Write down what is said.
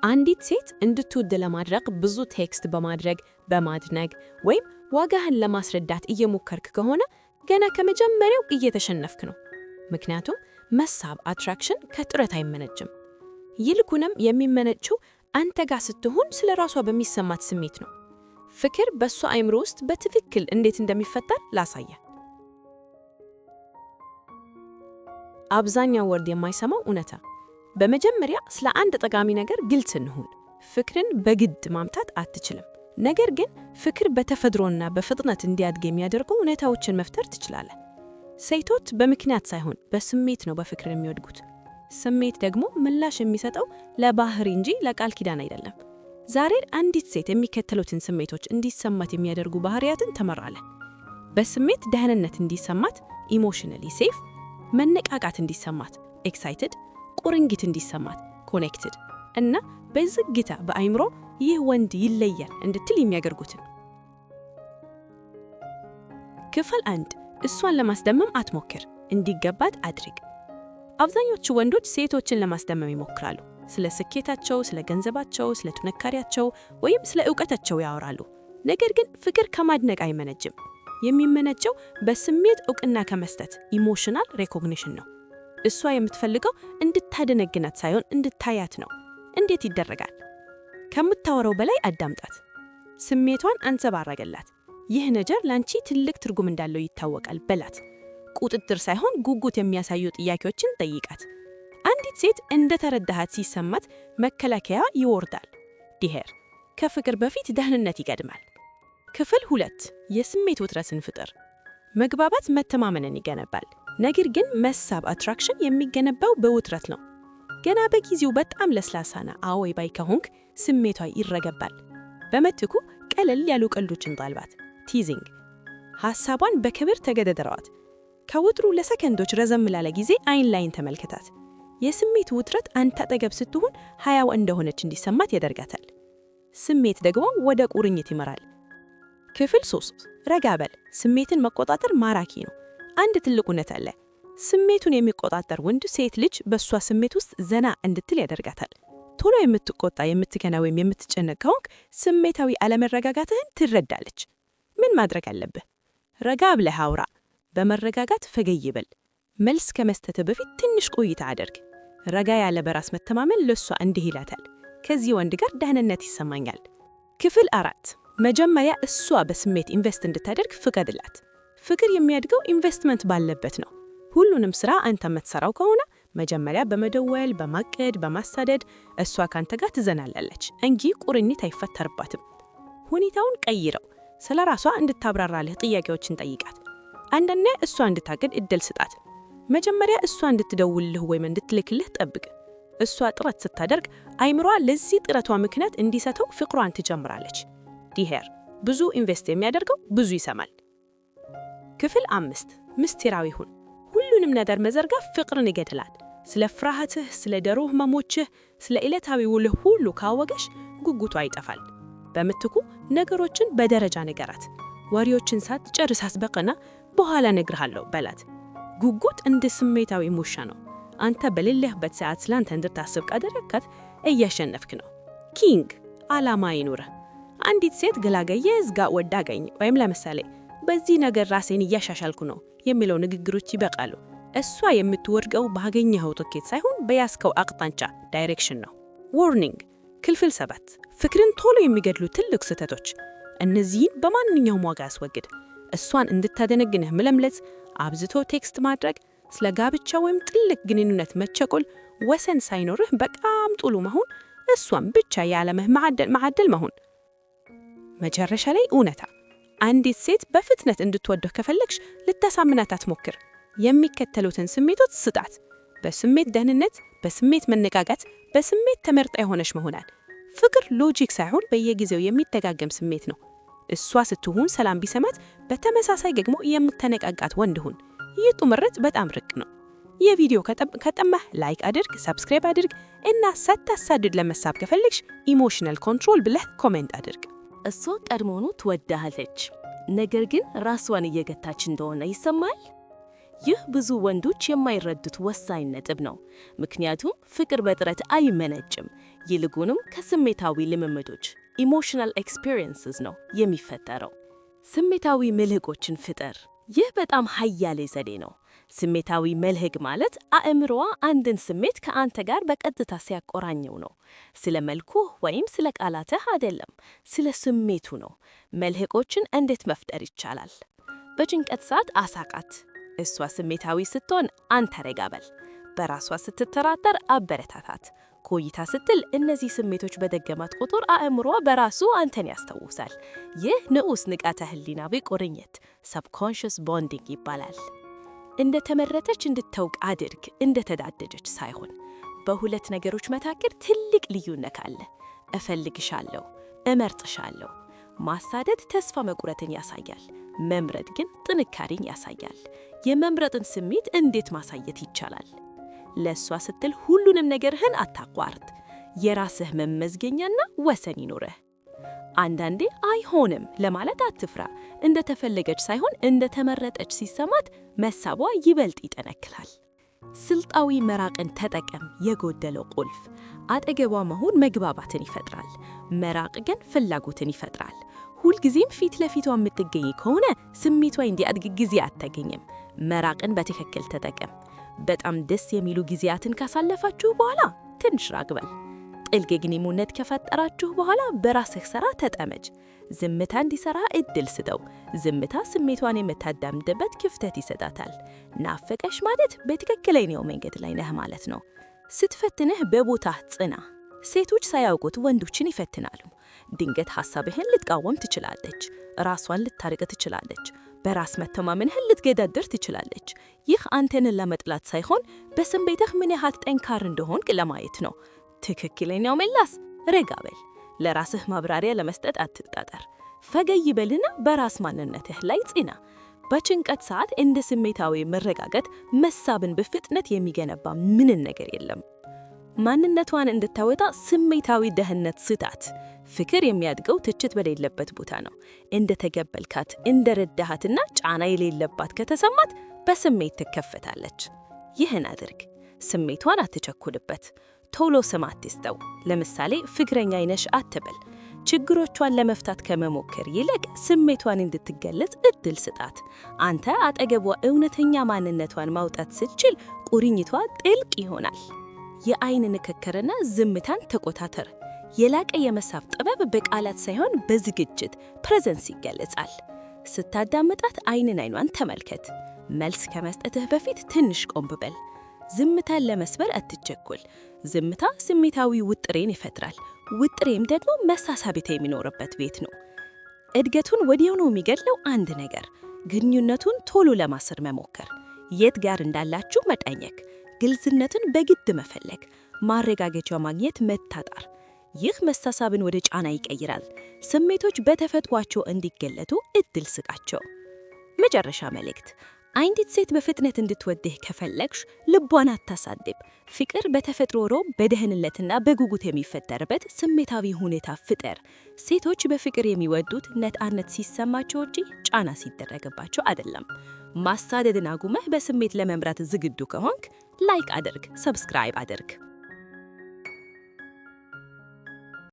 አንዲት ሴት እንድትወድ ለማድረግ ብዙ ቴክስት በማድረግ በማድነግ ወይም ዋጋህን ለማስረዳት እየሞከርክ ከሆነ ገና ከመጀመሪያው እየተሸነፍክ ነው። ምክንያቱም መሳብ አትራክሽን ከጥረት አይመነጭም። ይልቁንም የሚመነጨው አንተ ጋር ስትሆን ስለ ራሷ በሚሰማት ስሜት ነው። ፍቅር በሷ አእምሮ ውስጥ በትክክል እንዴት እንደሚፈጠር ላሳየ። አብዛኛው ወርድ የማይሰማው እውነታ። በመጀመሪያ ስለ አንድ ጠቃሚ ነገር ግልጽ እንሁን። ፍቅርን በግድ ማምጣት አትችልም። ነገር ግን ፍቅር በተፈጥሮና በፍጥነት እንዲያድግ የሚያደርጉ ሁኔታዎችን መፍጠር ትችላለህ። ሴቶች በምክንያት ሳይሆን በስሜት ነው በፍቅር የሚወድጉት። ስሜት ደግሞ ምላሽ የሚሰጠው ለባህሪ እንጂ ለቃል ኪዳን አይደለም። ዛሬ አንዲት ሴት የሚከተሉትን ስሜቶች እንዲሰማት የሚያደርጉ ባህሪያትን ተመራለህ። በስሜት ደህንነት እንዲሰማት ኢሞሽናሊ ሴፍ፣ መነቃቃት እንዲሰማት ኤክሳይትድ፣ ቁርኝት እንዲሰማት ኮኔክትድ እና በዝግታ በአይምሮ ይህ ወንድ ይለያል እንድትል የሚያደርጉትን። ክፍል 1 እሷን ለማስደመም አትሞክር፣ እንዲገባት አድርግ። አብዛኞቹ ወንዶች ሴቶችን ለማስደመም ይሞክራሉ። ስለ ስኬታቸው፣ ስለ ገንዘባቸው፣ ስለ ጥንካሬያቸው ወይም ስለ ዕውቀታቸው ያወራሉ። ነገር ግን ፍቅር ከማድነቅ አይመነጭም። የሚመነጨው በስሜት ዕውቅና ከመስጠት ኢሞሽናል ሬኮግኒሽን ነው። እሷ የምትፈልገው እንድታደነግናት ሳይሆን እንድታያት ነው። እንዴት ይደረጋል? ከምታወራው በላይ አዳምጣት። ስሜቷን አንጸባረገላት። ይህ ነገር ላንቺ ትልቅ ትርጉም እንዳለው ይታወቃል በላት። ቁጥጥር ሳይሆን ጉጉት የሚያሳዩ ጥያቄዎችን ጠይቃት። አንዲት ሴት እንደተረዳሃት ሲሰማት መከላከያ ይወርዳል። ዲሄር ከፍቅር በፊት ደህንነት ይቀድማል። ክፍል 2 የስሜት ውጥረትን ፍጠር። መግባባት መተማመንን ይገነባል። ነገር ግን መሳብ አትራክሽን የሚገነባው በውጥረት ነው። ገና በጊዜው በጣም ለስላሳና አዎይ ባይ ከሆንክ ስሜቷ ይረገባል። በመትኩ ቀለል ያሉ ቀልዶችን ጣልባት። ቲዚንግ ሐሳቧን በክብር ተገደደረዋት። ከውጥሩ ለሰከንዶች ረዘም ላለ ጊዜ አይን ላይን ተመልከታት። የስሜት ውጥረት አንተ አጠገብ ስትሆን ሀያው እንደሆነች እንዲሰማት ያደርጋታል። ስሜት ደግሞ ወደ ቁርኝት ይመራል። ክፍል 3 ረጋ በል። ስሜትን መቆጣጠር ማራኪ ነው። አንድ ትልቅ እውነት አለ። ስሜቱን የሚቆጣጠር ወንድ ሴት ልጅ በሷ ስሜት ውስጥ ዘና እንድትል ያደርጋታል። ቶሎ የምትቆጣ የምትከና ወይም የምትጨነቅ ከሆንክ ስሜታዊ አለመረጋጋትህን ትረዳለች። ምን ማድረግ አለብህ? ረጋ ብለህ አውራ። በመረጋጋት ፈገግ በል። መልስ ከመስጠት በፊት ትንሽ ቆይታ አድርግ። ረጋ ያለ በራስ መተማመን ለሷ እንዲህ ይላታል፣ ከዚህ ወንድ ጋር ደህንነት ይሰማኛል። ክፍል 4 መጀመሪያ እሷ በስሜት ኢንቨስት እንድታደርግ ፍቀድላት። ፍቅር የሚያድገው ኢንቨስትመንት ባለበት ነው። ሁሉንም ስራ አንተ የምትሰራው ከሆነ መጀመሪያ በመደወል በማቀድ በማሳደድ እሷ ካንተ ጋር ትዘናላለች እንጂ ቁርኝት አይፈጠርባትም። ሁኔታውን ቀይረው። ስለ ራሷ እንድታብራራልህ ጥያቄዎችን ጠይቃት። አንደኛ እሷ እንድታቅድ እድል ስጣት። መጀመሪያ እሷ እንድትደውልልህ ወይም እንድትልክልህ ጠብቅ። እሷ ጥረት ስታደርግ አይምሯ ለዚህ ጥረቷ ምክንያት እንዲሰተው ፍቅሯን ትጀምራለች። ዲሄር ብዙ ኢንቨስት የሚያደርገው ብዙ ይሰማል። ክፍል 5 ምስጢራዊ ሁን። ሁሉንም ነገር መዘርጋት ፍቅርን ይገድላል። ስለ ፍርሃትህ፣ ስለ ደሮ ህመሞችህ፣ ስለ ዕለታዊ ውልህ ሁሉ ካወቀሽ ጉጉቷ ይጠፋል። በምትኩ ነገሮችን በደረጃ ንገራት። ወሬዎችን ሳትጨርስ አስበቅና በኋላ እነግርሃለሁ በላት። ጉጉት እንደ ስሜታዊ ሙሻ ነው። አንተ በሌለህበት ሰዓት ስላንተ እንድታስብ ካደረግካት እያሸነፍክ ነው። ኪንግ ዓላማ ይኑርህ። አንዲት ሴት ገላገየ ዝጋ ወዳገኝ ወይም ለምሳሌ በዚህ ነገር ራሴን እያሻሻልኩ ነው የሚለው ንግግሮች ይበቃሉ። እሷ የምትወድቀው ባገኘኸው ትኬት ሳይሆን በያዝከው አቅጣጫ ዳይሬክሽን ነው። ዋርኒንግ ክፍል 7 ፍቅርን ቶሎ የሚገድሉ ትልቅ ስህተቶች። እነዚህን በማንኛውም ዋጋ አስወግድ። እሷን እንድታደነግንህ መለምለስ፣ አብዝቶ ቴክስት ማድረግ፣ ስለ ጋብቻ ወይም ጥልቅ ግንኙነት መቸኮል፣ ወሰን ሳይኖርህ በጣም ጥሉ መሆን፣ እሷን ብቻ ያለምህ ማዕደል መሆን። መጨረሻ ላይ እውነታ። አንዲት ሴት በፍጥነት እንድትወደው ከፈለግሽ ልታሳምናት አትሞክር። የሚከተሉትን ስሜቶች ስጣት። በስሜት ደህንነት፣ በስሜት መነቃቃት፣ በስሜት ተመርጣ የሆነች መሆናል። ፍቅር ሎጂክ ሳይሆን በየጊዜው የሚደጋገም ስሜት ነው። እሷ ስትሆን ሰላም ቢሰማት በተመሳሳይ ደግሞ የምትነቃቃት ወንድ ሁን። ይህ ጥምረት በጣም ርቅ ነው። የቪዲዮ ከጠማህ ላይክ አድርግ፣ ሰብስክራይብ አድርግ እና ሳታሳድድ ለመሳብ ከፈለግሽ ኢሞሽናል ኮንትሮል ብለህ ኮሜንት አድርግ። እሷ ቀድሞውኑ ትወዳሃለች፣ ነገር ግን ራስዋን እየገታች እንደሆነ ይሰማል። ይህ ብዙ ወንዶች የማይረዱት ወሳኝ ነጥብ ነው። ምክንያቱም ፍቅር በጥረት አይመነጭም፣ ይልቁንም ከስሜታዊ ልምምዶች ኢሞሽናል ኤክስፒሪየንስስ ነው የሚፈጠረው። ስሜታዊ መልህቆችን ፍጠር። ይህ በጣም ኃያል ዘዴ ነው። ስሜታዊ መልህቅ ማለት አእምሮዋ አንድን ስሜት ከአንተ ጋር በቀጥታ ሲያቆራኘው ነው። ስለ መልኩ ወይም ስለ ቃላትህ አይደለም፣ ስለ ስሜቱ ነው። መልህቆችን እንዴት መፍጠር ይቻላል? በጭንቀት ሰዓት አሳቃት። እሷ ስሜታዊ ስትሆን አንተ ረጋ በል። በራሷ ስትተራጠር አበረታታት። ቆይታ ስትል እነዚህ ስሜቶች በደገማት ቁጥር አእምሮዋ በራሱ አንተን ያስታውሳል። ይህ ንዑስ ንቃተ ህሊናዊ ቁርኝት ሰብኮንሽስ ቦንዲንግ ይባላል። እንደ ተመረተች እንድታውቅ አድርግ፣ እንደ ተዳደጀች ሳይሆን። በሁለት ነገሮች መካከል ትልቅ ልዩነት አለ። እፈልግሻለሁ፣ እመርጥሻለሁ። ማሳደድ ተስፋ መቁረጥን ያሳያል። መምረጥ ግን ጥንካሬን ያሳያል። የመምረጥን ስሜት እንዴት ማሳየት ይቻላል? ለእሷ ስትል ሁሉንም ነገርህን አታቋርጥ። የራስህ መመዝገኛና ወሰን ይኖርህ። አንዳንዴ አይሆንም ለማለት አትፍራ። እንደ ተፈለገች ሳይሆን እንደ ተመረጠች ሲሰማት መሳቧ ይበልጥ ይጠነክራል። ስልጣዊ መራቅን ተጠቀም። የጎደለው ቁልፍ አጠገቧ መሆን መግባባትን ይፈጥራል። መራቅ ግን ፍላጎትን ይፈጥራል። ሁልጊዜም ፊት ለፊቷ የምትገኝ ከሆነ ስሜቷ እንዲያድግ ጊዜ አታገኝም። መራቅን በትክክል ተጠቀም። በጣም ደስ የሚሉ ጊዜያትን ካሳለፋችሁ በኋላ ትንሽ ራቅ በል። ጥልቅ ግንኙነት ከፈጠራችሁ በኋላ በራስህ ሥራ ተጠመጅ። ዝምታ እንዲሰራ እድል ስጠው። ዝምታ ስሜቷን የምታዳምጥበት ክፍተት ይሰጣታል። ናፈቀሽ ማለት በትክክለኛው መንገድ ላይ ነህ ማለት ነው። ስትፈትንህ በቦታህ ጽና። ሴቶች ሳያውቁት ወንዶችን ይፈትናሉ። ድንገት ሐሳብህን ልትቃወም ትችላለች። ራሷን ልታርቅ ትችላለች። በራስ መተማመንህን ልትገዳደር ትችላለች። ይህ አንተንን ለመጥላት ሳይሆን በስሜትህ ምን ያህል ጠንካራ እንደሆንክ ለማየት ነው። ትክክለኛው ምላስ ረጋ በል። ለራስህ ማብራሪያ ለመስጠት አትጣጣር። ፈገግ በልና በራስ ማንነትህ ላይ ጽና። በጭንቀት ሰዓት እንደ ስሜታዊ መረጋጋት መሳብን በፍጥነት የሚገነባ ምንም ነገር የለም። ማንነቷን እንድታወጣ ስሜታዊ ደህንነት ስጣት። ፍቅር የሚያድገው ትችት በሌለበት ቦታ ነው። እንደ ተገበልካት፣ እንደ ረዳሃትና ጫና የሌለባት ከተሰማት በስሜት ትከፈታለች። ይህን አድርግ። ስሜቷን አትቸኩልበት። ቶሎ ስም አትስጠው። ለምሳሌ ፍቅረኛ አይነሽ አትበል። ችግሮቿን ለመፍታት ከመሞከር ይልቅ ስሜቷን እንድትገለጽ እድል ስጣት። አንተ አጠገቧ እውነተኛ ማንነቷን ማውጣት ስትችል ቁርኝቷ ጥልቅ ይሆናል። የአይን ንክክርና ዝምታን ተቆጣጠር። የላቀ የመሳብ ጥበብ በቃላት ሳይሆን በዝግጅት ፕሬዘንስ ይገለጻል። ስታዳምጣት አይኗን ተመልከት። መልስ ከመስጠትህ በፊት ትንሽ ቆም በል። ዝምታን ለመስበር አትቸኩል። ዝምታ ስሜታዊ ውጥሬን ይፈጥራል። ውጥሬም ደግሞ መሳሳቢት የሚኖርበት ቤት ነው። እድገቱን ወዲያውኑ የሚገድለው አንድ ነገር፣ ግንኙነቱን ቶሎ ለማሰር መሞከር፣ የት ጋር እንዳላችሁ መጠየቅ፣ ግልጽነትን በግድ መፈለግ፣ ማረጋገጫ ማግኘት መታጣር። ይህ መሳሳብን ወደ ጫና ይቀይራል። ስሜቶች በተፈጥሯቸው እንዲገለጡ እድል ስጣቸው። መጨረሻ መልእክት፣ አንዲት ሴት በፍጥነት እንድትወድህ ከፈለግሽ ልቧን አታሳድብ። ፍቅር በተፈጥሮ በደህንነትና በጉጉት የሚፈጠርበት ስሜታዊ ሁኔታ ፍጠር። ሴቶች በፍቅር የሚወዱት ነፃነት ሲሰማቸው እንጂ ጫና ሲደረግባቸው አይደለም። ማሳደድን አቁመህ በስሜት ለመምራት ዝግጁ ከሆንክ ላይክ አድርግ፣ ሰብስክራይብ አድርግ።